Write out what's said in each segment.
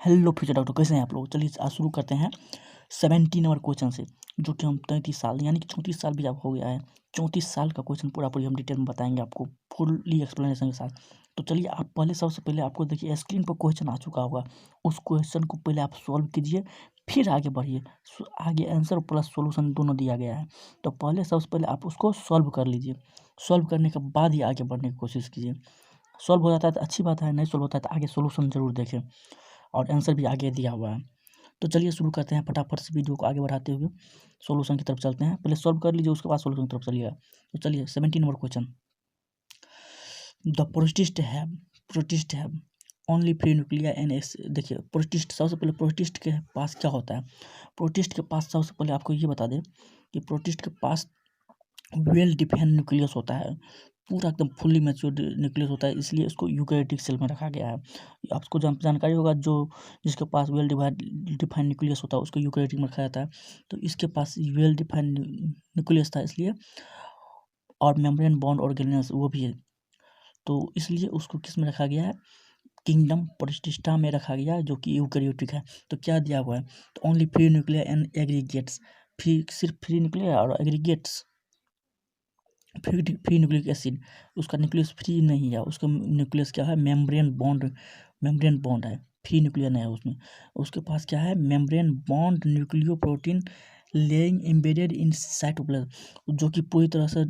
Hello future doctor, कैसे हैं आप लोग। चलिए आज शुरू करते हैं 17 नंबर क्वेश्चन से, जो कि हम 33 साल यानी कि 34 साल भी आप हो गया है। 34 साल का क्वेश्चन पूरा हम डिटेल में बताएंगे आपको, फुल्ली एक्सप्लेनेशन के साथ। तो चलिए आप पहले, सबसे पहले आपको देखिए स्क्रीन पर क्वेश्चन आ चुका होगा, उस क्वेश्चन को पहले आप सॉल्व कीजिए, फिर आगे बढ़िए। आगे आंसर प्लस सॉल्यूशन दोनों दिया गया है, तो पहले सबसे पहले आप उसको सॉल्व कर लीजिए। सॉल्व करने के बाद ही आगे बढ़ने की कोशिश कीजिए। सॉल्व हो जाता है तो अच्छी बात है, नहीं सॉल्व होता है तो आगे सॉल्यूशन जरूर देखें, और आंसर भी आगे दिया हुआ है। तो चलिए शुरू करते हैं फटाफट से वीडियो को आगे बढ़ाते हुए, सॉल्यूशन की तरफ चलते हैं। पहले सॉल्व कर लीजिए, उसके बाद सॉल्यूशन की तरफ चलिएगा। तो चलिए 17 number question. The protist have only free nuclei N S. देखिए प्रोटिस्ट, सबसे पहले प्रोटिस्ट के पास क्या होता है। प्रोटिस्ट के पास सबसे पहले आपको ये बता दें कि प्रोटिस्ट के पास वेल डिफाइंड न्यूक्लियस होता है, पूरा एकदम फुल्ली मैच्योर्ड न्यूक्लियस होता है, इसलिए इसको यूकैरियोटिक सेल में रखा गया है। आपको जानकारी होगा, जो जिसके पास वेल डिफाइंड न्यूक्लियस होता है उसको यूकैरियोटिक में रखा जाता है। तो इसके पास वेल डिफाइंड न्यूक्लियस था इसलिए, और मेम्ब्रेन बॉन्ड ऑर्गेनेल्स वो भी है, तो इसलिए उसको किस में रखा गया है, किंगडम प्रोटिस्टा में रखा गया है, जो कि यूकैरियोटिक है। तो क्या दिया हुआ है, तो only free nuclear and aggregates, सिर्फ फ्री न्यूक्लियर और एग्रीगेट्स। फ्री न्यूक्लिक एसिड, उसका न्यूक्लियस फ्री नहीं है, उसका न्यूक्लियस क्या है, मेम्ब्रेन बॉन्ड है, फ्री न्यूक्लियर नहीं है उसमें। उसके पास क्या है, membrane bond nucleoprotein laying embedded in cytoplasm, जो कि पूरी तरह से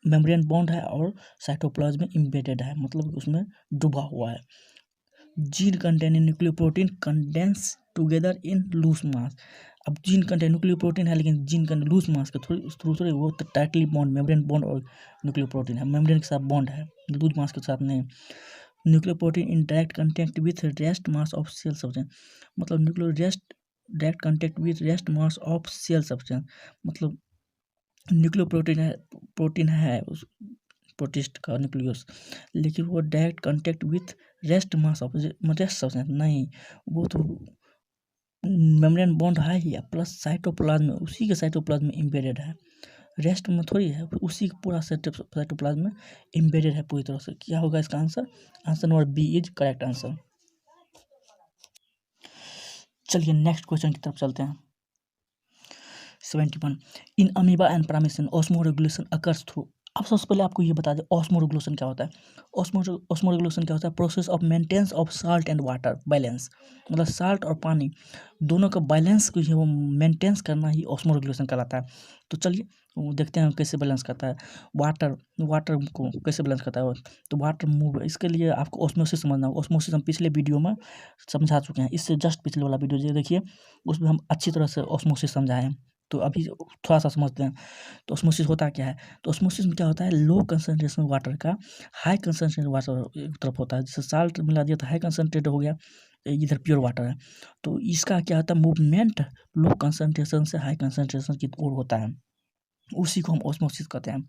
मेम्ब्रेन बॉन्ड है और साइटोप्लाज्म में एम्बेडेड है, मतलब उसमें डूबा हुआ है। Gene containing nucleoprotein condense together in loose mass. अब जीन कंटेन न्यूक्लियोप्रोटीन है, लेकिन जीन कंटेन लूज मास के थोड़ी वो तो टाइटली बॉन्ड, मेम्ब्रेन बॉन्ड और न्यूक्लियोप्रोटीन है, मेम्ब्रेन के साथ बॉन्ड है, लूज मास के साथ नहीं। Nucleoprotein in direct contact with rest mass of cell substance, मतलब direct contact with rest mass of cell substance, मतलब प्रोटीन है उस प्रोटिस्ट का न्यूक्लियस, लेकिन वो direct contact with rest mass of rest substance नहीं, वो तो मेम्ब्रेन बॉन्ड है ही, प्लस साइटोप्लाज्म में, उसी के साइटोप्लाज्म में एम्बेडेड है, रेस्ट में थोड़ी है, उसी का पूरा साइटोप्लाज्म में एम्बेडेड है पूरी तरह से। क्या होगा इसका answer, answer number B is correct answer. चलिए नेक्स्ट क्वेश्चन की तरफ चलते हैं। 71 in amoeba and paramecium osmoregulation occurs through. अब सबसे पहले आपको ये बता दें ऑस्मोरेगुलेशन क्या होता है। ऑस्मोरेगुलेशन क्या होता है, process of maintenance of salt and water balance, मतलब साल्ट और पानी दोनों का बैलेंस को वो मेंटेनेंस करना ही ऑस्मोरेगुलेशन कहलाता है। तो चलिए वो देखते हैं कैसे बैलेंस करता है। वाटर को कैसे बैलेंस करता है, तो वाटर मूव, इसके लिए आपको ऑस्मोसिस समझना होगा। ऑस्मोसिस हम पिछले वीडियो में समझा चुके हैं, इससे जस्ट पिछले वाला वीडियो जो देखिए, उसमें हम अच्छी तरह से ऑस्मोसिस समझाए हैं, तो अभी थोड़ा सा समझते हैं। तो ऑस्मोसिस होता क्या है, तो ऑस्मोसिस में क्या होता है, लो कंसंट्रेशन वाटर का हाई कंसंट्रेशन वाटर एक तरफ होता है, जैसे साल्ट मिला दिया तो हाई कंसंट्रेट हो गया, इधर प्योर वाटर है, तो इसका क्या होता है, मूवमेंट लो कंसंट्रेशन से हाई कंसंट्रेशन की ओर होता है, उसी को हम ऑस्मोसिस कहते हैं।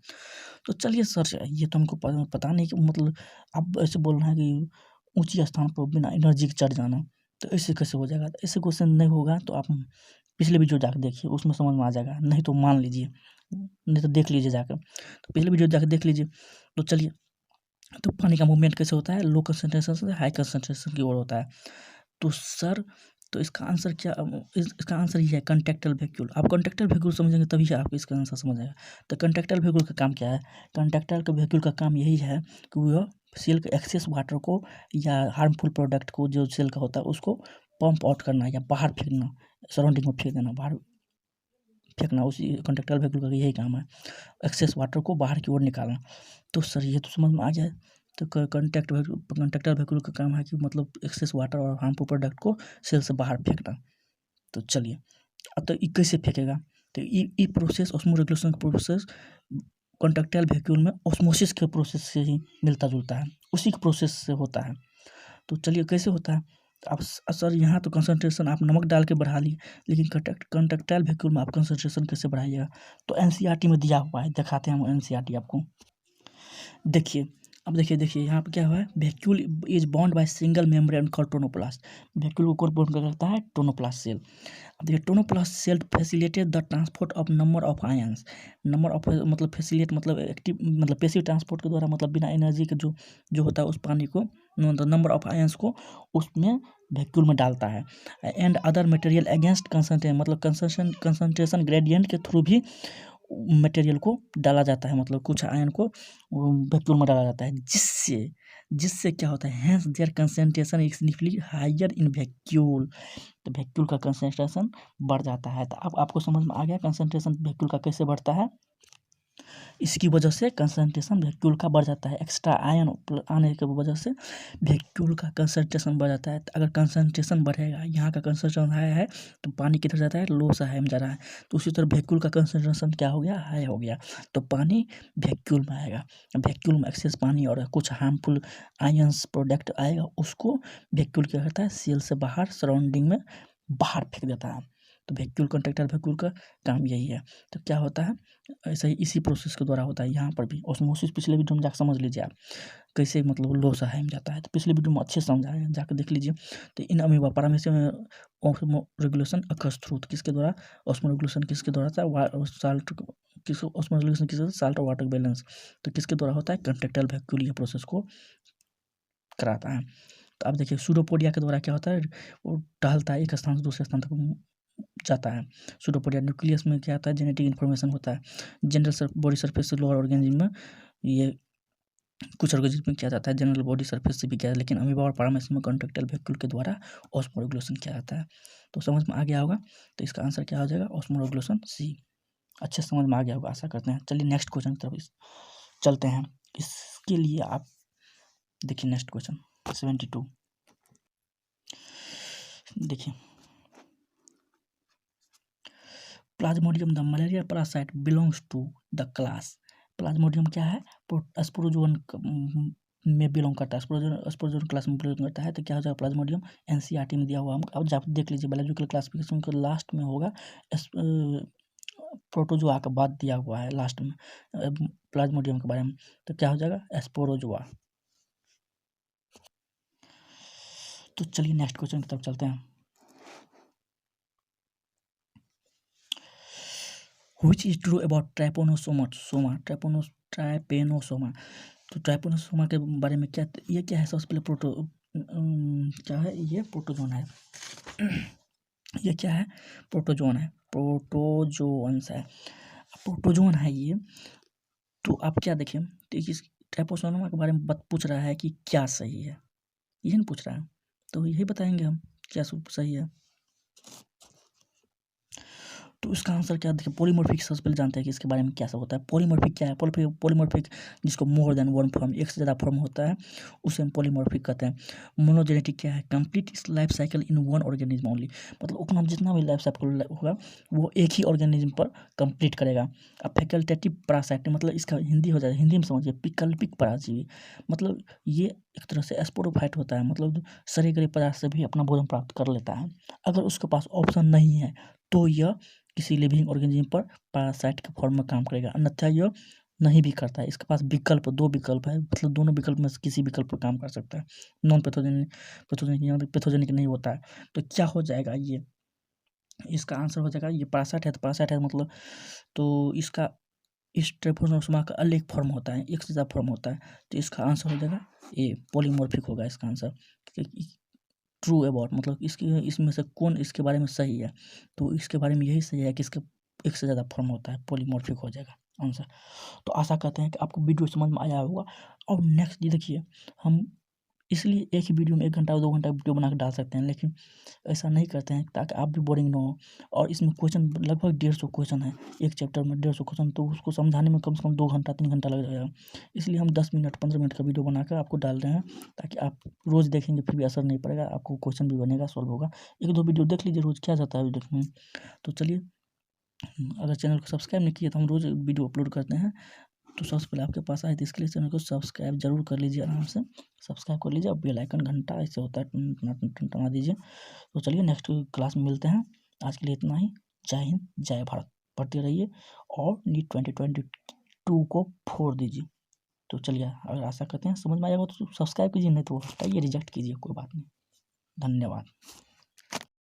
तो चलिए सर, ये तो हमको पता नहीं कि मतलब अब ऐसे बोल रहे हैं कि ऊंची स्थान पर बिना एनर्जी के चढ़ जाना, तो ऐसे कैसे हो जाएगा, ऐसे क्वेश्चन नहीं होगा तो आप पिछले वीडियो जाकर देखिए, उसमें समझ में आ जाएगा, नहीं तो मान लीजिए, नहीं तो देख लीजिए जाकर, तो पिछले वीडियो जाकर देख लीजिए। तो चलिए, तो पानी का मूवमेंट कैसे होता है, लो कंसंट्रेशन से हाई कंसंट्रेशन की ओर होता है। तो सर, तो इसका आंसर क्या, इसका आंसर ये है कंटेक्टल वैक्यूल। आप कंटेक्टल वैक्यूल समझेंगे तभी आपको इसका आंसर समझ आएगा। तो कंटेक्टल वैक्यूल का काम क्या है, कंटेक्टल का वैक्यूल का काम यही है कि वह सेल के एक्सेस वाटर को या हार्मफुल प्रोडक्ट को जो सेल का होता है उसको पंप आउट करना या बाहर फेंकना, सराउंडिंग में फेंक देना, बाहर फेंकना, उसी कंटेक्टल वैक्यूल का यही काम है, एक्सेस वाटर को बाहर की ओर निकालना। तो सर ये तो समझ में आ जाए, तो कंटेक्टल वैक्यूल का काम है कि मतलब एक्सेस वाटर और हार्मफुल प्रोडक्ट को सेल से बाहर फेंकना। तो चलिए, अब तो ये कैसे फेंकेगा, तो ये प्रोसेस, ऑस्मोरेगुलेशन का प्रोसेस कंटेक्टल वैक्यूल में ऑस्मोसिस के प्रोसेस से ही मिलता जुलता है, उसी के प्रोसेस से होता है। तो चलिए कैसे होता है, अब सर यहाँ तो कंसंट्रेशन आप नमक डाल के बढ़ा लिए, लेकिन कंटेक्टाइल वैक्यूल में आप कंसंट्रेशन कैसे बढ़ाइएगा, तो एनसीईआरटी में दिया हुआ है, दिखाते हैं हम एनसीईआरटी आपको। देखिए, अब देखिए यहाँ पे क्या हुआ है, vacuole is bond by single membrane called tonoplast. Vacuole को कौन बॉन्ड करता है, टोनोप्लास्ट सेल। अब देखिए tonoplast cell facilitate the transport of number of ions, number of मतलब फैसिलिटेट मतलब एक्टिव मतलब पैसिव ट्रांसपोर्ट के द्वारा, मतलब बिना एनर्जी के जो होता है उस पानी को, मतलब नंबर ऑफ आयंस को उसमें वैक्यूल में डालता है and other material against concentration, मतलब कंसंट्रेशन ग्रेडियंट के थ्रू भी मटेरियल को डाला जाता है, मतलब कुछ आयन को वैक्यूल में डाला जाता है, जिससे क्या होता है, hence their concentration is significantly higher in vacuole. तो वैक्यूल का कंसंट्रेशन बढ़ जाता है। तो अब आपको समझ में आ गया कंसंट्रेशन वैक्यूल का कैसे बढ़ता है। इसकी वजह से कंसंट्रेशन वैक्यूल का बढ़ जाता है, एक्स्ट्रा आयन आने की वजह से वैक्यूल का कंसंट्रेशन बढ़ जाता है। तो अगर कंसंट्रेशन बढ़ेगा, यहाँ का कंसंट्रेशन हाई है तो पानी किधर जाता है, लो सा हाई में जा रहा है, तो उसी तरह वैक्यूल का कंसंट्रेशन क्या हो गया, हाई हो गया, तो पानी वैक्यूल में आएगा। वैक्यूल में एक्सेस पानी और कुछ हार्मफुल आयंस प्रोडक्ट आएगा, उसको वैक्यूल क्या करता है, सेल से बाहर सराउंडिंग में बाहर फेंक देता है। तो वैक्यूल कंडक्टर वैक्यूल का काम यही है। तो क्या होता है, ऐसा ही इसी प्रोसेस के द्वारा होता है यहाँ पर भी। ऑस्मोसिस पिछले वीडियो में जाकर समझ लीजिए आप कैसे, मतलब लो सा हाई में जाता है, तो पिछले वीडियो में अच्छे से समझाया है, जाकर देख लीजिए। तो in amoeba paramecium osmo regulation occurs through, किसके द्वारा, ऑस्मो रेगुलेशन किसके द्वारा था, साल्ट किस ऑस्मो रेगुलेशन किसके, साल्ट और वाटर बैलेंस, तो किसके द्वारा होता है, कंडक्टर वैक्यूल ये प्रोसेस को कराता है। तो अब देखिए सूडोपोडिया के द्वारा क्या होता है, वो टहलता है एक स्थान से दूसरे स्थान तक जाता है। सूडोपोडिया न्यूक्लियस में क्या आता है, जेनेटिक इन्फॉर्मेशन होता है। जनरल बॉडी सरफेस से लोअर ऑर्गेनिज्म में, ये कुछ ऑर्गेनिज्म में किया जाता है, जनरल बॉडी सरफेस से भी किया, लेकिन अमीबा और पैरामीशियम में कंडक्टल वैक्यूल के द्वारा ऑस्मोरेगुलेशन किया जाता है। तो समझ में आ गया होगा। तो इसका आंसर क्या हो जाएगा, ऑस्मोरेगुलेशन सी। अच्छे से समझ में आ गया होगा, आशा करते हैं। चलिए नेक्स्ट क्वेश्चन की तरफ चलते हैं। इसके लिए आप देखिए नेक्स्ट क्वेश्चन 72। देखिए, plasmodium the malaria parasite belongs to the class. Plasmodium क्या है, स्पोरोजोन में बिलोंग करता है, स्पोरोजोन क्लास में बिलोंग करता है। तो क्या हो जाएगा, प्लाज्मोडियम एनसीईआरटी में दिया हुआ, अब जब देख लीजिए बायोलॉजिकल क्लासिफिकेशन के लास्ट में होगा, प्रोटोजोआ के बाद दिया हुआ है लास्ट में प्लाज्मोडियम के बारे में। तो क्या हो जाएगा, स्पोरोजोआ। तो चलिए नेक्स्ट क्वेश्चन की तरफ चलते हैं। Which is true about trypanosoma, trypanosoma. तो ट्राइपोनोसोमा के बारे में क्या, ये क्या है, सबसे पहले क्या है, ये प्रोटोजोन है। ये क्या है, प्रोटोजोन है, प्रोटोजोन्स है, प्रोटोजोन है ये। तो आप क्या देखें, तो इस ट्राइपोसोमा के बारे में पूछ रहा है कि क्या सही है, यही नहीं पूछ रहा है, तो यही बताएंगे हम क्या सही है। तो इसका आंसर क्या, देखिए पॉलीमॉर्फिक सबसे पहले जानते हैं कि इसके बारे में क्या सब होता है। पॉलीमॉर्फिक क्या है, पॉलीमॉर्फिक जिसको मोर देन वन फॉर्म, एक से ज़्यादा फॉर्म होता है, उसे हम पॉलीमॉर्फिक कहते हैं। मोनोजेनेटिक क्या है, कंप्लीट इस life cycle in one organism only, मतलब अपना जितना भी लाइफ साइकिल होगा वो एक ही ऑर्गेनिज्म पर कंप्लीट करेगा। अब फैकल्टेटिव पैरासाइट, मतलब इसका हिंदी हो जाए, हिंदी में समझिए, वैकल्पिक पराजीवी, मतलब ये एक तरह से स्पोरोफाइट होता है, मतलब सरे गरे पदार्थ से भी अपना भोजन प्राप्त कर लेता है। अगर उसके पास ऑप्शन नहीं है तो यह किसी लिविंग ऑर्गेनिज्म पर पैरासाइट के फॉर्म में काम करेगा, अन्यथा यह नहीं भी करता है। इसके पास विकल्प, दो विकल्प है, मतलब दोनों विकल्प में से किसी विकल्प पर काम कर सकता है। नॉन पैथोजेनिक पैथोजेनिक नहीं होता है। तो क्या हो जाएगा, ये इसका आंसर हो जाएगा, ये पैरासाइट है, तो पैरासाइट है मतलब, तो इसका इस ट्राइपोनोसोमा का अलग एक फॉर्म होता है, एक से ज़्यादा फॉर्म होता है, तो इसका आंसर हो जाएगा ये पॉलीमॉर्फिक होगा इसका आंसर। ट्रू अबाउट, मतलब इसके इसमें से कौन इसके बारे में सही है, तो इसके बारे में यही सही है कि इसके एक से ज़्यादा फॉर्म होता है, पॉलीमॉर्फिक हो जाएगा आंसर। तो आशा करते हैं कि आपको वीडियो समझ में आया होगा। और नेक्स्ट ये देखिए, हम इसलिए एक ही वीडियो में 1 घंटा 2 घंटा वीडियो बना के डाल सकते हैं, लेकिन ऐसा नहीं करते हैं ताकि आप भी बोरिंग ना हो। और इसमें क्वेश्चन लगभग 150 क्वेश्चन है, एक चैप्टर में 150 क्वेश्चन, तो उसको समझाने में कम से कम 2 घंटा 3 घंटा लग जाएगा। इसलिए हम 10 मिनट 15 मिनट का वीडियो बनाकर आपको डाल रहे हैं, ताकि आप रोज़ देखेंगे फिर भी असर नहीं पड़ेगा, आपको क्वेश्चन भी बनेगा, सॉल्व होगा। 1-2 वीडियो देख लीजिए रोज़, क्या जाता है देखने में। तो चलिए, अगर चैनल को सब्सक्राइब नहीं किए तो हम रोज़ वीडियो अपलोड करते हैं, तो सबसे पहले आपके पास आए, तो इसके लिए चैनल को सब्सक्राइब जरूर कर लीजिए, आराम से सब्सक्राइब कर लीजिए, और बेल आइकन घंटा ऐसे होता है टना दीजिए। तो चलिए नेक्स्ट क्लास में मिलते हैं, आज के लिए इतना ही। जय हिंद, जय भारत, पढ़ते रहिए और नीट 2022 को फोड़ दीजिए। तो चलिए, अगर आशा करते हैं समझ में आएगा तो सब्सक्राइब कीजिए, नहीं तो हटाइए, रिजेक्ट कीजिए, कोई बात नहीं। धन्यवाद।